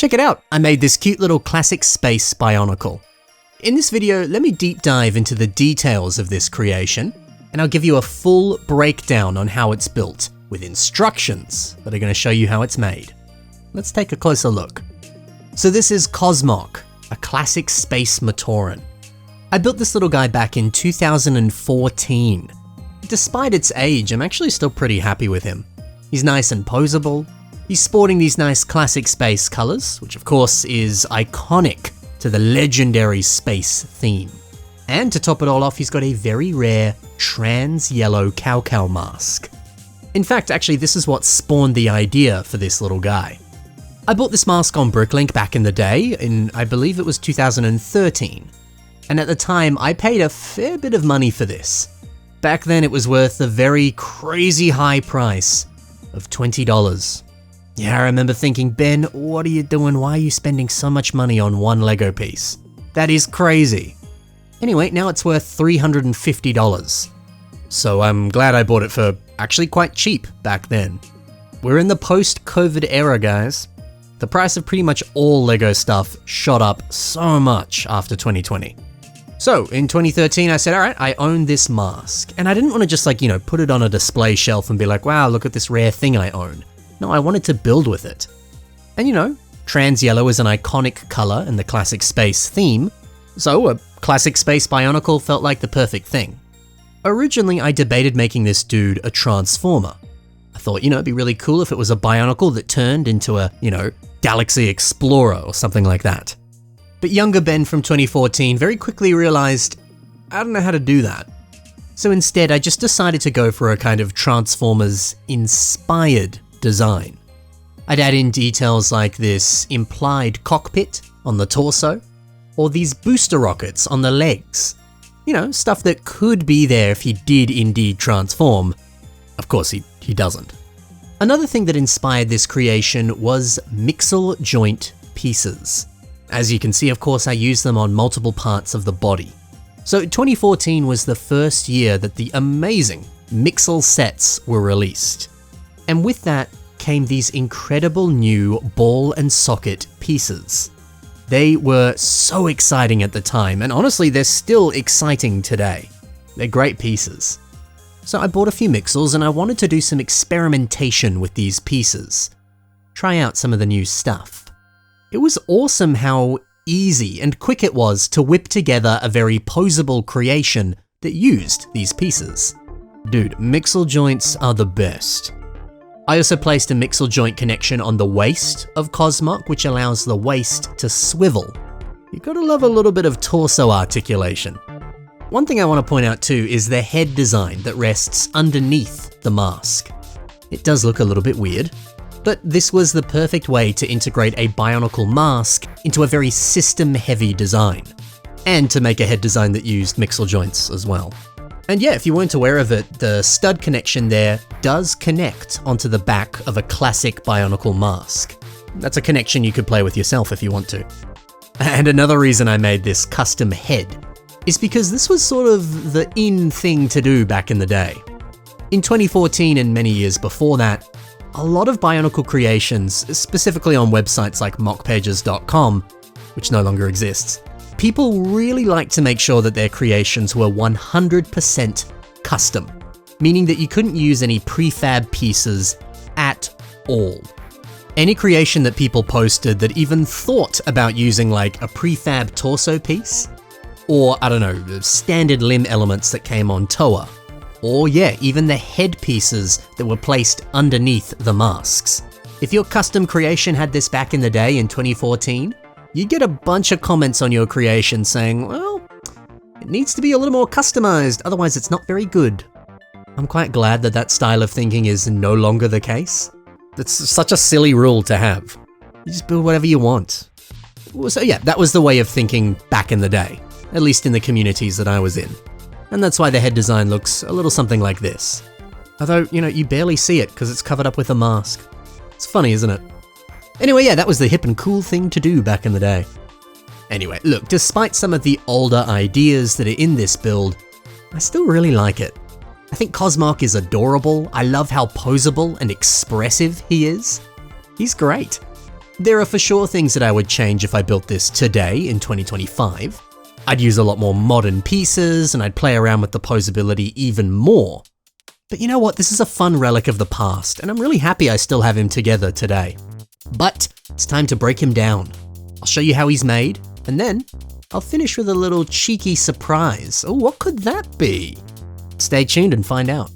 Check it out, I made this cute little classic space Bionicle. In this video, let me deep dive into the details of this creation, and I'll give you a full breakdown on how it's built, with instructions that are going to show you how it's made. Let's take a closer look. So this is Cosmok, a classic space Matoran. I built this little guy back in 2014. Despite its age, I'm actually still pretty happy with him. He's nice and posable. He's sporting these nice classic space colors, which of course is iconic to the legendary space theme. And to top it all off, he's got a very rare trans yellow cow mask. In fact, actually, this is what spawned the idea for this little guy. I bought this mask on Bricklink back in the day, I believe it was 2013. And at the time, I paid a fair bit of money for this. Back then, it was worth the very crazy high price of $20. Yeah, I remember thinking, Ben, what are you doing? Why are you spending so much money on one Lego piece? That is crazy. Anyway, now it's worth $350. So I'm glad I bought it for actually quite cheap back then. We're in the post-COVID era, guys. The price of pretty much all Lego stuff shot up so much after 2020. So in 2013, I said, all right, I own this mask. And I didn't want to just put it on a display shelf and be like, wow, look at this rare thing I own. No, I wanted to build with it. And trans yellow is an iconic color in the classic space theme, so a classic space Bionicle felt like the perfect thing. Originally, I debated making this dude a transformer. I thought, it'd be really cool if it was a Bionicle that turned into a, Galaxy Explorer or something like that. But younger Ben from 2014 very quickly realized, I don't know how to do that. So instead, I just decided to go for a kind of Transformers-inspired design. I'd add in details like this implied cockpit on the torso, or these booster rockets on the legs. Stuff that could be there if he did indeed transform. Of course, he doesn't. Another thing that inspired this creation was mixel joint pieces. As you can see, of course, I used them on multiple parts of the body. So 2014 was the first year that the amazing mixel sets were released. And with that came these incredible new ball and socket pieces. They were so exciting at the time, and honestly, they're still exciting today. They're great pieces. So I bought a few mixels and I wanted to do some experimentation with these pieces. Try out some of the new stuff. It was awesome how easy and quick it was to whip together a very posable creation that used these pieces. Dude, mixel joints are the best. I also placed a mixel joint connection on the waist of Cosmok, which allows the waist to swivel. You've got to love a little bit of torso articulation. One thing I want to point out too is the head design that rests underneath the mask. It does look a little bit weird, but this was the perfect way to integrate a Bionicle mask into a very system-heavy design, and to make a head design that used mixel joints as well. And yeah, if you weren't aware of it, the stud connection there does connect onto the back of a classic Bionicle mask. That's a connection you could play with yourself if you want to. And another reason I made this custom head is because this was sort of the in thing to do back in the day. In 2014 and many years before that, a lot of Bionicle creations, specifically on websites like mockpages.com, which no longer exists, people really like to make sure that their creations were 100% custom, meaning that you couldn't use any prefab pieces at all. Any creation that people posted that even thought about using like a prefab torso piece, or I don't know, standard limb elements that came on Toa, or yeah, even the head pieces that were placed underneath the masks. If your custom creation had this back in the day in 2014, you get a bunch of comments on your creation saying, well, it needs to be a little more customized, otherwise it's not very good. I'm quite glad that that style of thinking is no longer the case. That's such a silly rule to have. You just build whatever you want. So yeah, that was the way of thinking back in the day, at least in the communities that I was in. And that's why the head design looks a little something like this. Although, you barely see it because it's covered up with a mask. It's funny, isn't it? Anyway, yeah, that was the hip and cool thing to do back in the day. Anyway, look, despite some of the older ideas that are in this build, I still really like it. I think Cosmok is adorable. I love how posable and expressive he is. He's great. There are for sure things that I would change if I built this today in 2025. I'd use a lot more modern pieces and I'd play around with the posability even more. But you know what, this is a fun relic of the past and I'm really happy I still have him together today. But it's time to break him down. I'll show you how he's made and then I'll finish with a little cheeky surprise. Oh, what could that be? Stay tuned and find out.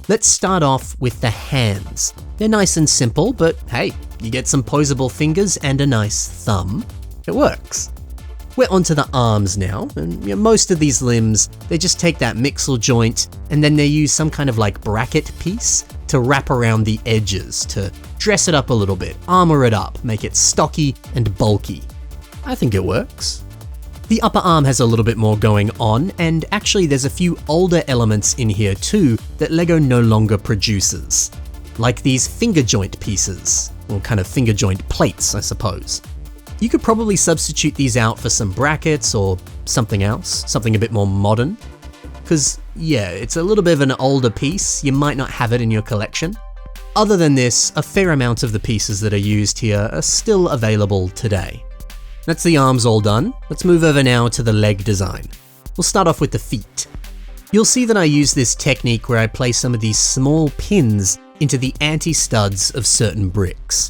Let's start off with the hands. They're nice and simple, but hey, you get some posable fingers and a nice thumb. It works. We're onto the arms now, and most of these limbs, they just take that mixel joint and then they use some kind of like bracket piece to wrap around the edges to dress it up a little bit, armor it up, make it stocky and bulky. I think it works. The upper arm has a little bit more going on, and actually there's a few older elements in here too that LEGO no longer produces. Like these finger joint pieces, or kind of finger joint plates, I suppose. You could probably substitute these out for some brackets or something else, something a bit more modern. Because yeah, it's a little bit of an older piece, you might not have it in your collection. Other than this, a fair amount of the pieces that are used here are still available today. That's the arms all done. Let's move over now to the leg design. We'll start off with the feet. You'll see that I use this technique where I place some of these small pins into the anti-studs of certain bricks.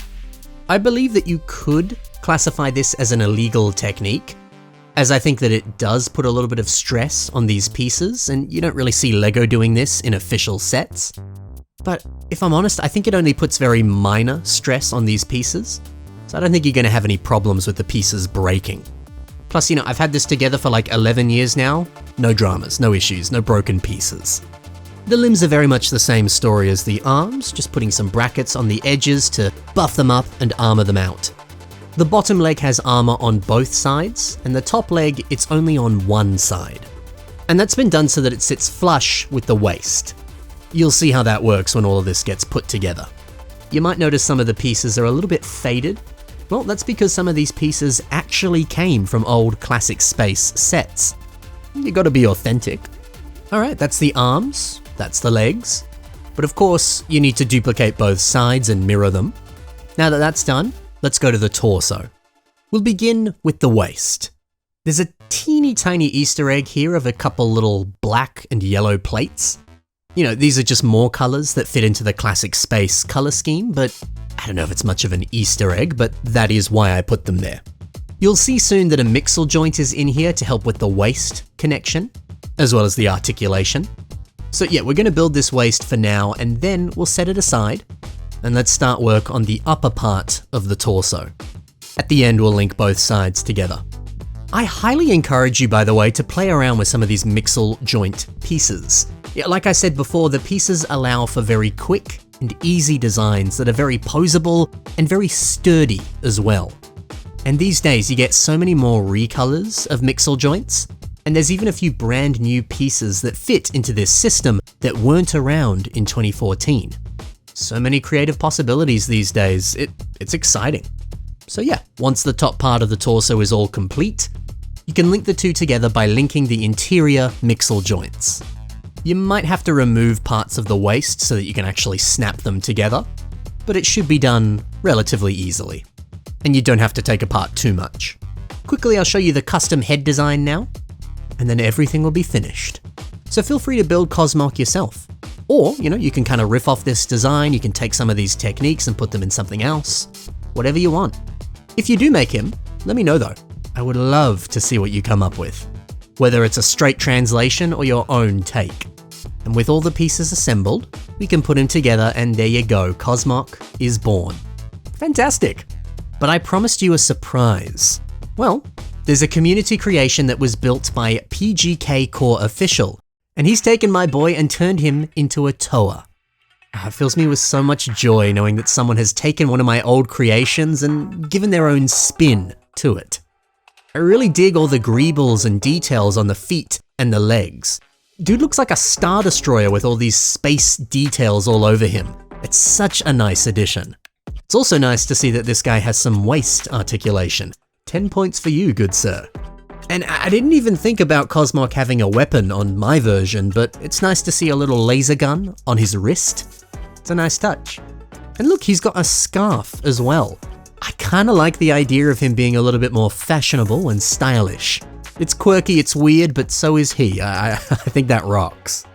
I believe that you could classify this as an illegal technique, as I think that it does put a little bit of stress on these pieces, and you don't really see LEGO doing this in official sets. But if I'm honest, I think it only puts very minor stress on these pieces. So I don't think you're going to have any problems with the pieces breaking. Plus, I've had this together for like 11 years now. No dramas, no issues, no broken pieces. The limbs are very much the same story as the arms, just putting some brackets on the edges to buff them up and armor them out. The bottom leg has armor on both sides, and the top leg, it's only on one side. And that's been done so that it sits flush with the waist. You'll see how that works when all of this gets put together. You might notice some of the pieces are a little bit faded. Well, that's because some of these pieces actually came from old classic space sets. You gotta be authentic. Alright, that's the arms, that's the legs. But of course, you need to duplicate both sides and mirror them. Now that that's done, let's go to the torso. We'll begin with the waist. There's a teeny tiny Easter egg here of a couple little black and yellow plates. These are just more colors that fit into the classic space color scheme, but I don't know if it's much of an Easter egg, but that is why I put them there. You'll see soon that a mixel joint is in here to help with the waist connection, as well as the articulation. So yeah, we're going to build this waist for now, and then we'll set it aside, and let's start work on the upper part of the torso. At the end, we'll link both sides together. I highly encourage you, by the way, to play around with some of these mixel joint pieces. Like I said before, the pieces allow for very quick and easy designs that are very posable and very sturdy as well. And these days you get so many more recolors of mixel joints, and there's even a few brand new pieces that fit into this system that weren't around in 2014. So many creative possibilities these days, it's exciting. So yeah, once the top part of the torso is all complete, you can link the two together by linking the interior mixel joints. You might have to remove parts of the waist so that you can actually snap them together, but it should be done relatively easily. And you don't have to take apart too much. Quickly, I'll show you the custom head design now, and then everything will be finished. So feel free to build Cosmok yourself. Or, you can kind of riff off this design, you can take some of these techniques and put them in something else. Whatever you want. If you do make him, let me know though. I would love to see what you come up with. Whether it's a straight translation or your own take. And with all the pieces assembled, we can put him together and there you go, Cosmok is born. Fantastic! But I promised you a surprise. Well, there's a community creation that was built by PGK Core Official, and he's taken my boy and turned him into a Toa. It fills me with so much joy knowing that someone has taken one of my old creations and given their own spin to it. I really dig all the greebles and details on the feet and the legs. Dude looks like a Star Destroyer with all these space details all over him. It's such a nice addition. It's also nice to see that this guy has some waist articulation. 10 points for you, good sir. And I didn't even think about Cosmok having a weapon on my version, but it's nice to see a little laser gun on his wrist. It's a nice touch. And look, he's got a scarf as well. I kinda like the idea of him being a little bit more fashionable and stylish. It's quirky, it's weird, but so is he. I think that rocks.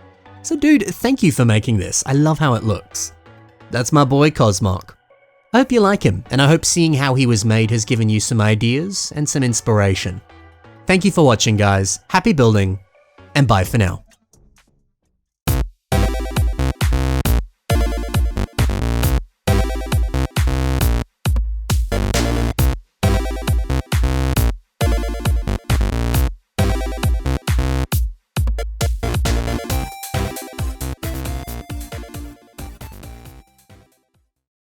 So dude, thank you for making this. I love how it looks. That's my boy Cosmok. I hope you like him, and I hope seeing how he was made has given you some ideas and some inspiration. Thank you for watching, guys. Happy building, and bye for now.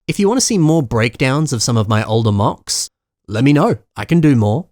If you want to see more breakdowns of some of my older mocks, let me know. I can do more.